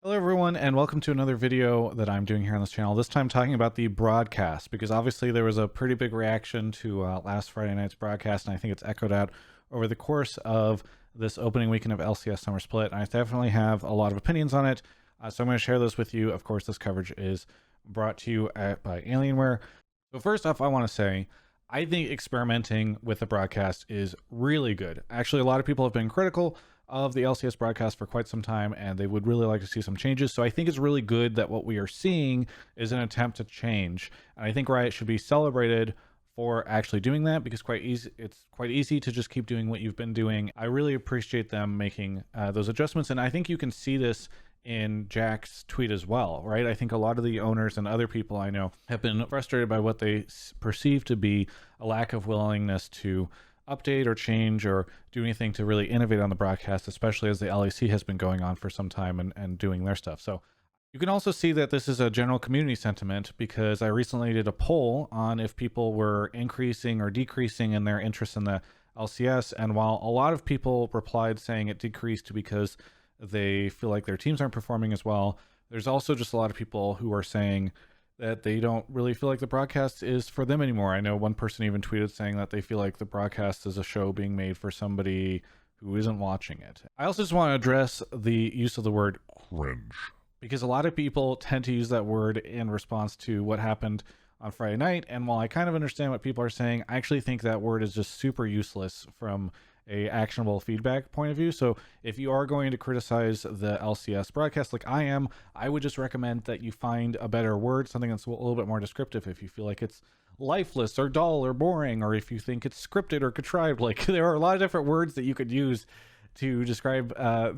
Hello everyone, and welcome to another video that I'm doing here on this channel, this time talking about the broadcast, because obviously there was a pretty big reaction to last Friday night's broadcast, and I think it's echoed out over the course of this opening weekend of LCS Summer Split, and I definitely have a lot of opinions on it, so I'm going to share those with you. Of course, this coverage is brought to you by Alienware. So first off, I want to say, I think experimenting with the broadcast is really good. Actually, a lot of people have been critical of the LCS broadcast for quite some time, and they would really like to see some changes. So I think it's really good that what we are seeing is an attempt to change. And I think Riot should be celebrated for actually doing that, because it's quite easy to just keep doing what you've been doing. I really appreciate them making those adjustments, and I think you can see this in Jack's tweet as well, right? I think a lot of the owners and other people I know have been frustrated by what they perceive to be a lack of willingness to update or change or do anything to really innovate on the broadcast, especially as the LEC has been going on for some time and doing their stuff. So you can also see that this is a general community sentiment, because I recently did a poll on if people were increasing or decreasing in their interest in the LCS, and while a lot of people replied saying it decreased because they feel like their teams aren't performing as well, there's also just a lot of people who are saying that they don't really feel like the broadcast is for them anymore. I know one person even tweeted saying that they feel like the broadcast is a show being made for somebody who isn't watching it. I also just want to address the use of the word cringe, because a lot of people tend to use that word in response to what happened on Friday night. And while I kind of understand what people are saying, I actually think that word is just super useless from a actionable feedback point of view. So if you are going to criticize the LCS broadcast like I am, I would just recommend that you find a better word, something that's a little bit more descriptive. If you feel like it's lifeless or dull or boring, or if you think it's scripted or contrived, like there are a lot of different words that you could use to describe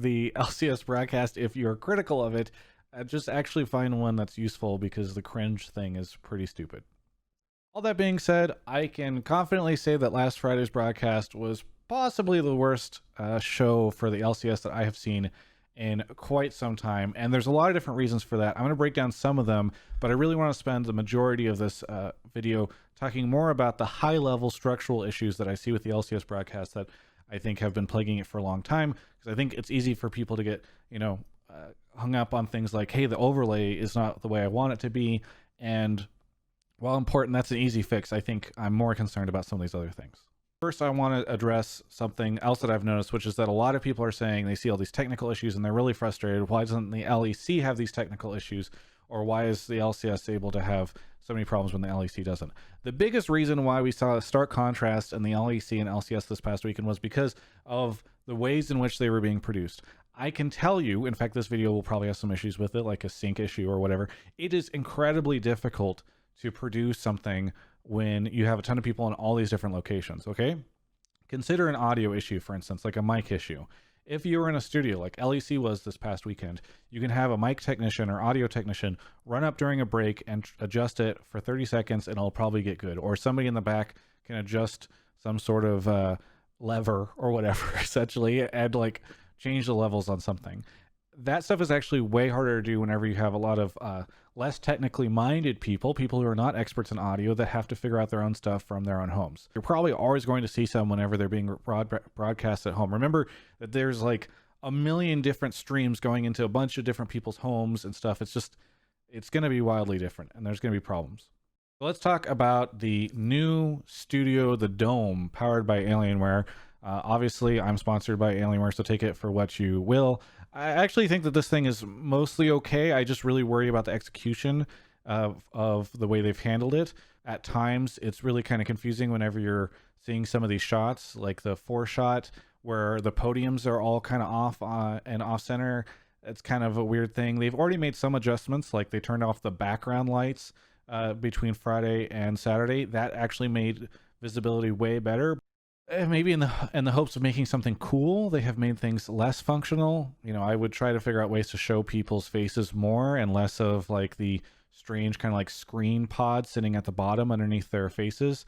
the LCS broadcast. If you're critical of it, just actually find one that's useful, because the cringe thing is pretty stupid. All that being said, I can confidently say that last Friday's broadcast was possibly the worst show for the LCS that I have seen in quite some time, and there's a lot of different reasons for that. I'm going to break down some of them, but I really want to spend the majority of this video talking more about the high-level structural issues that I see with the LCS broadcast that I think have been plaguing it for a long time, because I think it's easy for people to get, hung up on things like, hey, the overlay is not the way I want it to be, and while important, that's an easy fix. I think I'm more concerned about some of these other things. First, I want to address something else that I've noticed, which is that a lot of people are saying they see all these technical issues and they're really frustrated. Why doesn't the LEC have these technical issues? Or why is the LCS able to have so many problems when the LEC doesn't? The biggest reason why we saw a stark contrast in the LEC and LCS this past weekend was because of the ways in which they were being produced. I can tell you, in fact, this video will probably have some issues with it, like a sync issue or whatever. It is incredibly difficult to produce something when you have a ton of people in all these different locations, okay? Consider an audio issue, for instance, like a mic issue. If you were in a studio like LEC was this past weekend, you can have a mic technician or audio technician run up during a break and adjust it for 30 seconds and it'll probably get good. Or somebody in the back can adjust some sort of lever or whatever, essentially, and like change the levels on something. That stuff is actually way harder to do whenever you have a lot of less technically minded people who are not experts in audio that have to figure out their own stuff from their own homes. You're probably always going to see some whenever they're being broadcast at home. Remember that there's like a million different streams going into a bunch of different people's homes and stuff. It's going to be wildly different, and there's going to be problems. So let's talk about the new studio, the Dome, powered by Alienware. Obviously, I'm sponsored by Alienware, so take it for what you will. I actually think that this thing is mostly okay. I just really worry about the execution of the way they've handled it. At times, it's really kind of confusing whenever you're seeing some of these shots, like the 4-shot where the podiums are all kind of off and off center. It's kind of a weird thing. They've already made some adjustments, like they turned off the background lights between Friday and Saturday. That actually made visibility way better. Maybe in the hopes of making something cool, they have made things less functional. I would try to figure out ways to show people's faces more and less of like the strange kind of like screen pod sitting at the bottom underneath their faces.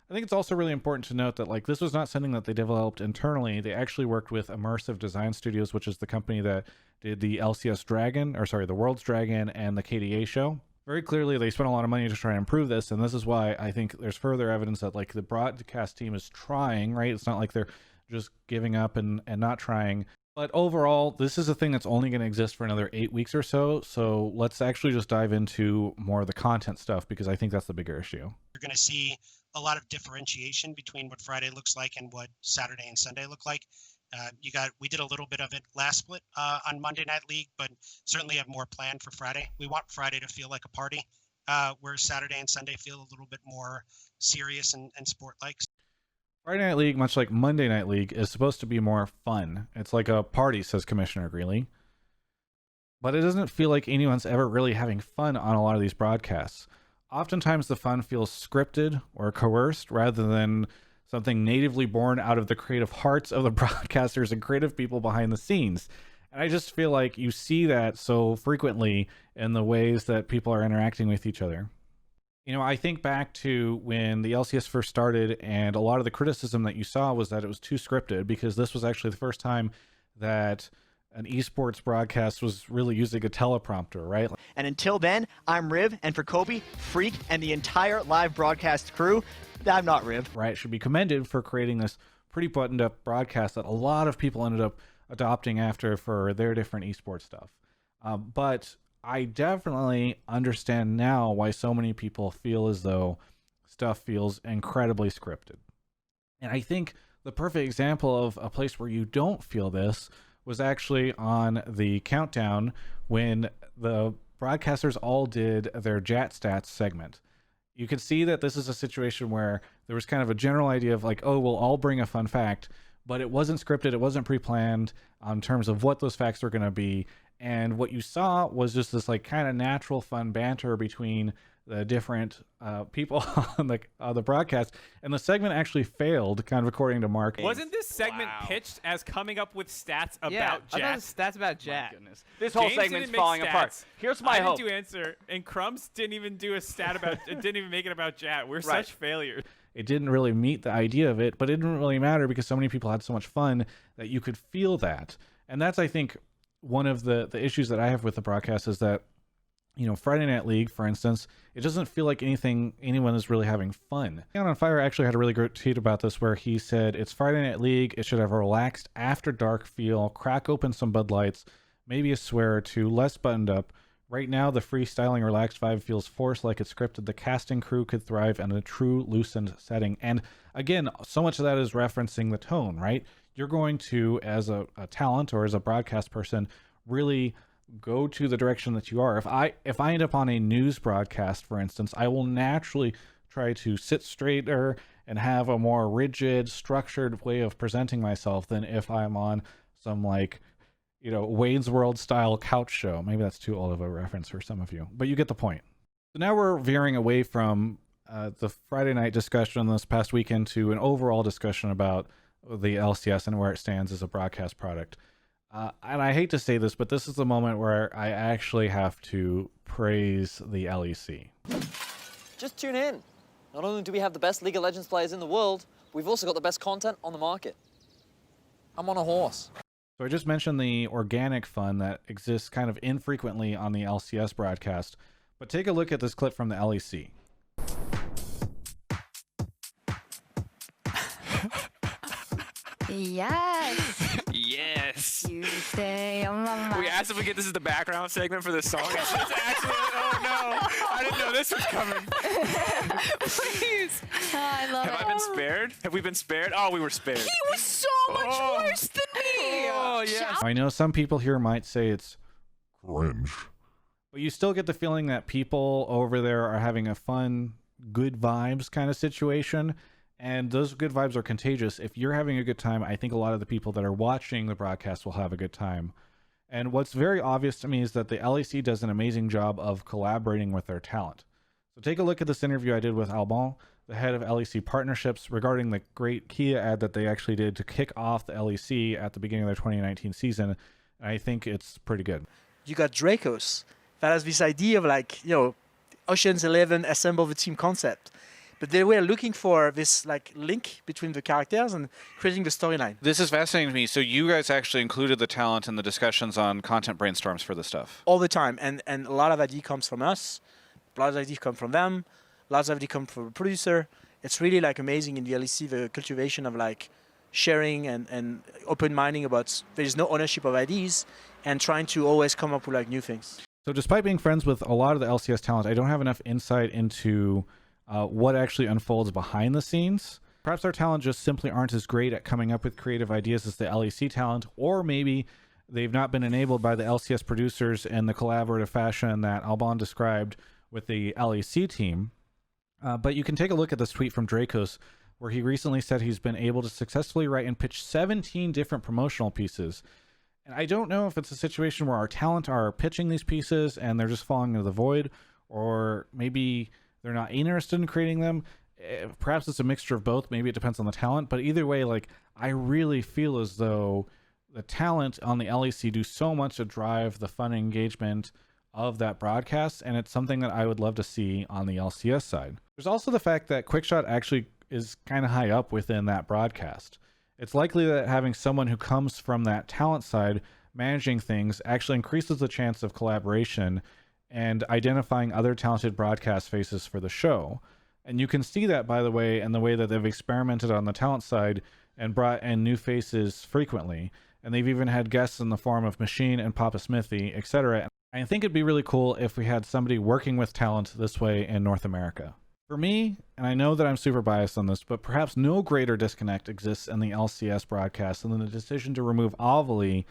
I think it's also really important to note that like this was not something that they developed internally. They actually worked with Immersive Design Studios, which is the company that did the LCS Dragon, or sorry, the World's Dragon and the KDA show. Very clearly, they spent a lot of money to try and improve this, and this is why I think there's further evidence that like the broadcast team is trying, right? It's not like they're just giving up and not trying. But overall, this is a thing that's only going to exist for another 8 weeks or so. So let's actually just dive into more of the content stuff, because I think that's the bigger issue. You're going to see a lot of differentiation between what Friday looks like and what Saturday and Sunday look like. We did a little bit of it last split on Monday Night League, but certainly have more planned for Friday. We want Friday to feel like a party, where Saturday and Sunday feel a little bit more serious and sport-like. Friday Night League, much like Monday Night League, is supposed to be more fun. It's like a party, says Commissioner Greeley. But it doesn't feel like anyone's ever really having fun on a lot of these broadcasts. Oftentimes the fun feels scripted or coerced rather than something natively born out of the creative hearts of the broadcasters and creative people behind the scenes. And I just feel like you see that so frequently in the ways that people are interacting with each other. You know, I think back to when the LCS first started, and a lot of the criticism that you saw was that it was too scripted, because this was actually the first time that an esports broadcast was really using a teleprompter, right? And until then, I'm Riv, and for Kobe, Freak, and the entire live broadcast crew, I'm not Riv. Right, should be commended for creating this pretty buttoned up broadcast that a lot of people ended up adopting after for their different esports stuff. But I definitely understand now why so many people feel as though stuff feels incredibly scripted. And I think the perfect example of a place where you don't feel this was actually on the countdown when the broadcasters all did their Jat Stats segment. You could see that this is a situation where there was kind of a general idea of like, oh, we'll all bring a fun fact, but it wasn't scripted, it wasn't pre-planned in terms of what those facts were going to be. And what you saw was just this like kind of natural fun banter between the different people on the broadcast, and the segment actually failed, kind of according to Mark. Wasn't this segment pitched as coming up with stats about I Jat? thought stats about Jat. Goodness. This whole James segment's didn't make falling stats. apart. Here's my hope. I didn't do answer, and Crumbs didn't even do a stat about. Didn't even make it about Jat. We're Right. such failures. It didn't really meet the idea of it, but it didn't really matter because so many people had so much fun that you could feel that. And that's, I think, one of the issues that I have with the broadcast is that, you know, Friday Night League, for instance, it doesn't feel like anyone is really having fun. Down on Fire actually had a really great tweet about this where he said, it's Friday Night League, it should have a relaxed after dark feel, crack open some Bud Lights, maybe a swear or two, less buttoned up. Right now, the freestyling relaxed vibe feels forced, like it's scripted. The casting crew could thrive in a true loosened setting. And again, so much of that is referencing the tone, right? You're going to, as a talent or as a broadcast person, really go to the direction that you are. If I end up on a news broadcast, for instance, I will naturally try to sit straighter and have a more rigid, structured way of presenting myself than if I'm on some, like, you know, Wayne's World style couch show. Maybe that's too old of a reference for some of you, but you get the point. So now we're veering away from the Friday night discussion this past weekend to an overall discussion about the LCS and where it stands as a broadcast product. And I hate to say this, but this is the moment where I actually have to praise the LEC. Just tune in. Not only do we have the best League of Legends players in the world, we've also got the best content on the market. I'm on a horse. So I just mentioned the organic fun that exists kind of infrequently on the LCS broadcast, but take a look at this clip from the LEC. Yes. Yes. You say, We asked if we get this as the background segment for this song. It's actually, oh no, I didn't know this was coming. Please. Oh, I love Have it. I been spared? Have we been spared? Oh, we were spared. He was so much worse than me. Oh, yeah. I know some people here might say it's cringe, but you still get the feeling that people over there are having a fun, good vibes kind of situation. And those good vibes are contagious. If you're having a good time, I think a lot of the people that are watching the broadcast will have a good time. And what's very obvious to me is that the LEC does an amazing job of collaborating with their talent. So take a look at this interview I did with Alban, the head of LEC partnerships, regarding the great Kia ad that they actually did to kick off the LEC at the beginning of their 2019 season. And I think it's pretty good. You got Dracos that has this idea of, like, you know, Ocean's 11 assemble the team concept. But they were looking for this, like, link between the characters and creating the storyline. This is fascinating to me. So you guys actually included the talent in the discussions on content brainstorms for this stuff? All the time. And a lot of idea comes from us. A lot of idea come from them. Lots of idea come from the producer. It's really, like, amazing in the LEC, the cultivation of, like, sharing and open minding about there's no ownership of ideas and trying to always come up with like new things. So despite being friends with a lot of the LCS talent, I don't have enough insight into what actually unfolds behind the scenes. Perhaps our talent just simply aren't as great at coming up with creative ideas as the LEC talent, or maybe they've not been enabled by the LCS producers in the collaborative fashion that Alban described with the LEC team. But you can take a look at this tweet from Dracos, where he recently said he's been able to successfully write and pitch 17 different promotional pieces. And I don't know if it's a situation where our talent are pitching these pieces and they're just falling into the void, or maybe they're not interested in creating them. Perhaps it's a mixture of both. Maybe it depends on the talent. But either way, like, I really feel as though the talent on the LEC do so much to drive the fun engagement of that broadcast, and it's something that I would love to see on the LCS side. There's also the fact that Quickshot actually is kind of high up within that broadcast. It's likely that having someone who comes from that talent side managing things actually increases the chance of collaboration and identifying other talented broadcast faces for the show. And you can see that, by the way, in the way that they've experimented on the talent side and brought in new faces frequently. And they've even had guests in the form of Machine and Papa Smithy, etc. I think it'd be really cool if we had somebody working with talent this way in North America. For me, and I know that I'm super biased on this, but perhaps no greater disconnect exists in the LCS broadcast than the decision to remove Ovally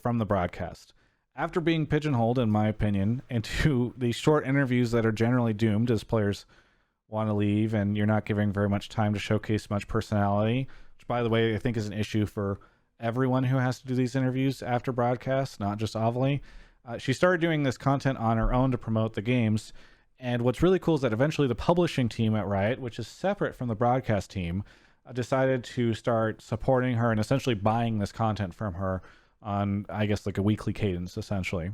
from the broadcast. After being pigeonholed, in my opinion, into these short interviews that are generally doomed as players want to leave and you're not giving very much time to showcase much personality, which, by the way, I think is an issue for everyone who has to do these interviews after broadcasts, not just Ovally. She started doing this content on her own to promote the games. And what's really cool is that eventually the publishing team at Riot, which is separate from the broadcast team, decided to start supporting her and essentially buying this content from her on, I guess, like a weekly cadence, essentially.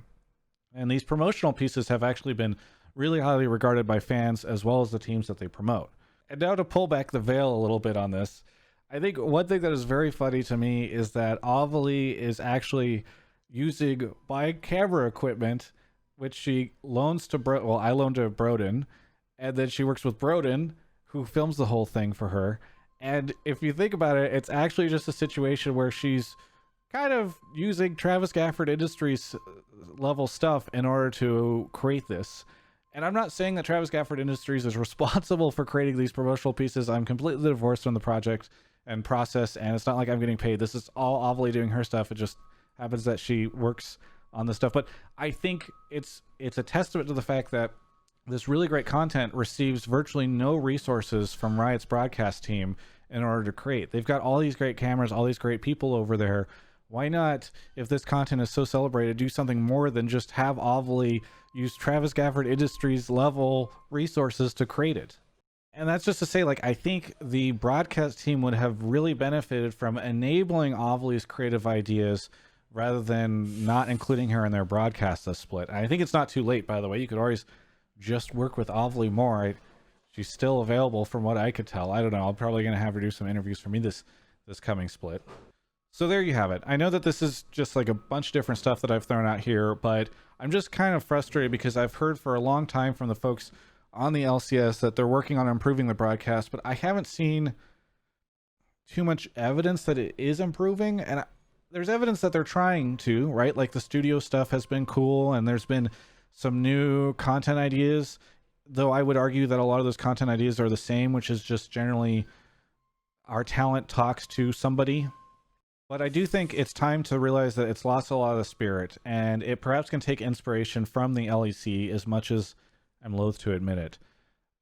And these promotional pieces have actually been really highly regarded by fans as well as the teams that they promote. And now to pull back the veil a little bit on this, I think one thing that is very funny to me is that Ovally is actually using my camera equipment, which she loans to I loaned to Broden, and then she works with Broden, who films the whole thing for her. And if you think about it, it's actually just a situation where she's kind of using Travis Gafford Industries level stuff in order to create this. And I'm not saying that Travis Gafford Industries is responsible for creating these promotional pieces. I'm completely divorced from the project and process, and it's not like I'm getting paid. This is all Ovally doing her stuff. It just happens that she works on this stuff. But I think it's a testament to the fact that this really great content receives virtually no resources from Riot's broadcast team in order to create. They've got all these great cameras, all these great people over there. Why not, if this content is so celebrated, do something more than just have Ovally use Travis Gafford Industries level resources to create it? And that's just to say, like, I think the broadcast team would have really benefited from enabling Ovally's creative ideas rather than not including her in their broadcast this split. And I think it's not too late, by the way. You could always just work with Ovally more. She's still available from what I could tell. I don't know. I'm probably going to have her do some interviews for me this coming split. So there you have it. I know that this is just like a bunch of different stuff that I've thrown out here, but I'm just kind of frustrated because I've heard for a long time from the folks on the LCS that they're working on improving the broadcast, but I haven't seen too much evidence that it is improving. And there's evidence that they're trying to, right? Like the studio stuff has been cool, and there's been some new content ideas, though I would argue that a lot of those content ideas are the same, which is just generally our talent talks to somebody. But I do think it's time to realize that it's lost a lot of the spirit, and it perhaps can take inspiration from the LEC, as much as I'm loath to admit it.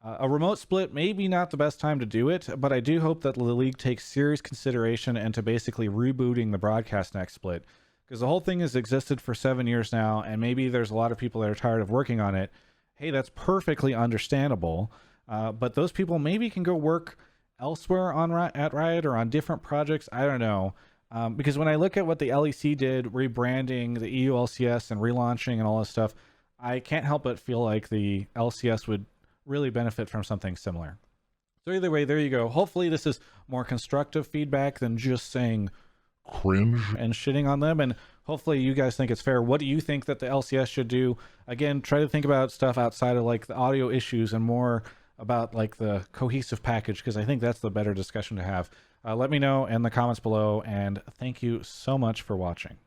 A remote split may be not the best time to do it, but I do hope that the league takes serious consideration into basically rebooting the broadcast next split, because the whole thing has existed for 7 years now, and maybe there's a lot of people that are tired of working on it. Hey, that's perfectly understandable, but those people maybe can go work elsewhere at Riot or on different projects. I don't know. Because when I look at what the LEC did, rebranding the EU LCS and relaunching and all this stuff, I can't help but feel like the LCS would really benefit from something similar. So either way, there you go. Hopefully this is more constructive feedback than just saying cringe and shitting on them. And hopefully you guys think it's fair. What do you think that the LCS should do? Again, try to think about stuff outside of like the audio issues and more about like the cohesive package, because I think that's the better discussion to have. Let me know in the comments below, and thank you so much for watching.